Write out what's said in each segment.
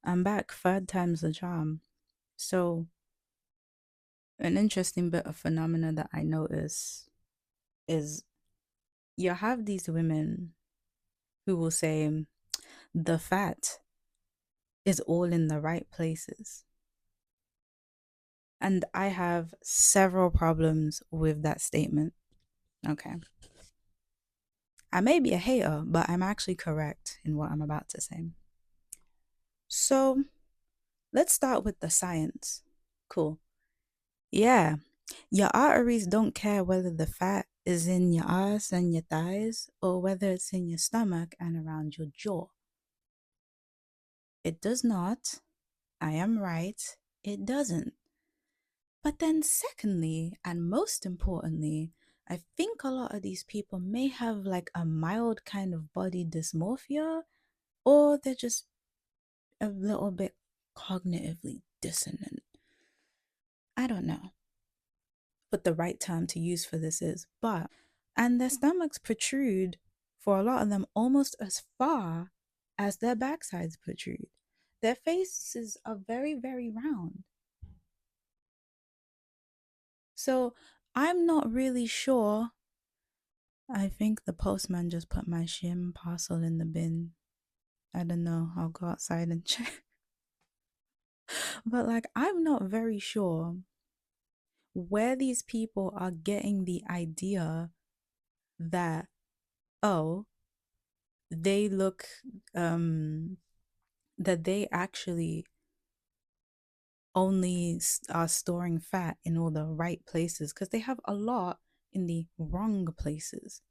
I'm back, third time's the charm. So, an interesting bit of phenomena that I notice is you have these women who will say the fat is all in the right places. And I have several problems with that statement. Okay. I may be a hater, but I'm actually correct in what I'm about to say. So, let's start with the science. Cool. Yeah, your arteries don't care whether the fat is in your ass and your thighs or whether it's in your stomach and around your jaw. It does not. I am right. It doesn't. But then, secondly, and most importantly, I think a lot of these people may have like a mild kind of body dysmorphia, or they're just a little bit cognitively dissonant. I don't know what the right term to use for this is, and their stomachs protrude for a lot of them almost as far as their backsides protrude. Their faces are very, very round. So I'm not really sure. I think the postman just put my shim parcel in the bin. I don't know. I'll go outside and check. But like, I'm not very sure where these people are getting the idea that, oh, they look, that they actually only are storing fat in all the right places because they have a lot in the wrong places.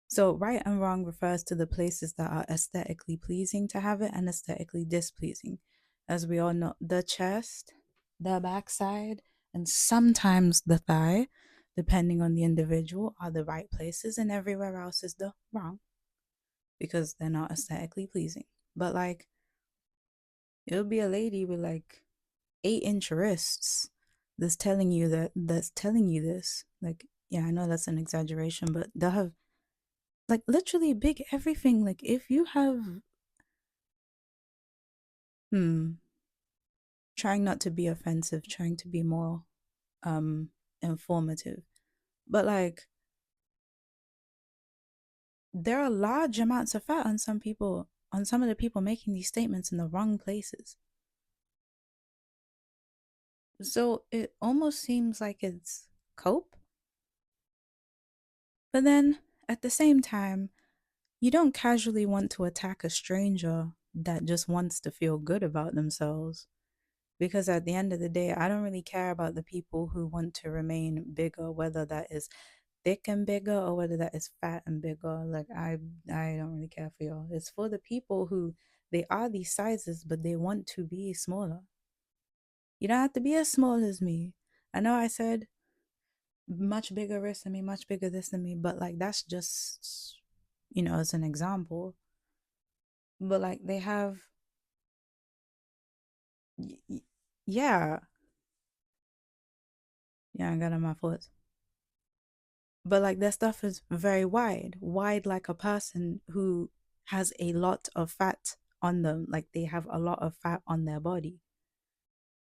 So, right and wrong refers to the places that are aesthetically pleasing to have it and aesthetically displeasing. As we all know, the chest, the backside, and sometimes the thigh, depending on the individual, are the right places, and everywhere else is the wrong because they're not aesthetically pleasing. But, like, it'll be a lady with like 8-inch wrists that's telling you this. Like, yeah, I know that's an exaggeration, but they'll have like literally big everything. Like if you have hmm trying not to be offensive, trying to be more um informative. But like there are large amounts of fat on some people, on some of the people making these statements in the wrong places. So it almost seems like it's cope. But then at the same time, you don't casually want to attack a stranger that just wants to feel good about themselves. Because at the end of the day, I don't really care about the people who want to remain bigger, whether that is thick and bigger or whether that is fat and bigger. Like I don't really care for y'all. It's for the people who they are these sizes, but they want to be smaller. You don't have to be as small as me. I know I said much bigger wrist than me, much bigger this than me, but like that's just as an example. But like they have, yeah, yeah, I got on my foot. But like their stuff is very wide, wide like a person who has a lot of fat on them, like they have a lot of fat on their body.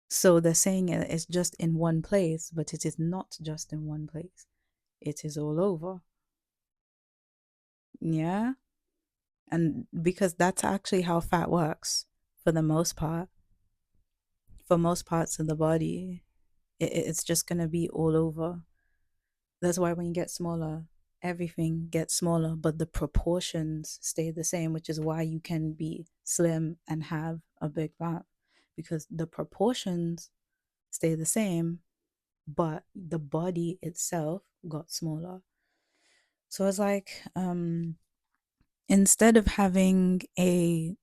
So they're saying it's just in one place, but it is not just in one place. It is all over. Yeah. And because that's actually how fat works for the most part, for most parts of the body, it's just going to be all over. That's why when you get smaller, everything gets smaller, but the proportions stay the same, which is why you can be slim and have a big butt because the proportions stay the same, but the body itself got smaller. So it's like instead of having a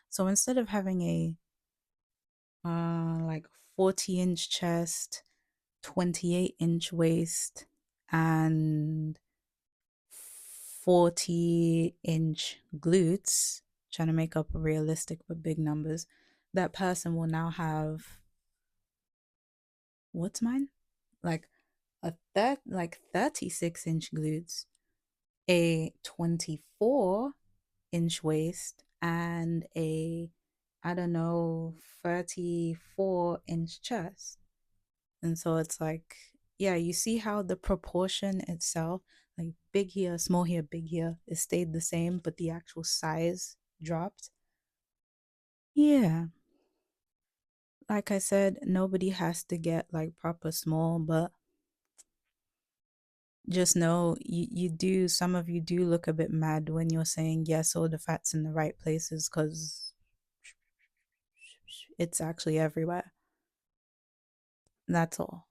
so instead of having a like 40-inch chest, 28-inch waist, and 40-inch glutes, trying to make up realistic but big numbers, that person will now have what's mine? Like like 36-inch glutes, a 24-inch waist, and a I don't know, 34-inch chest. And so it's like, yeah, you see how the proportion itself, like big here, small here, big here, it stayed the same, but the actual size dropped. Yeah. Like I said, nobody has to get like proper small, but just know you do, some of you do look a bit mad when you're saying yes, all the fat's in the right places, because it's actually everywhere. That's all.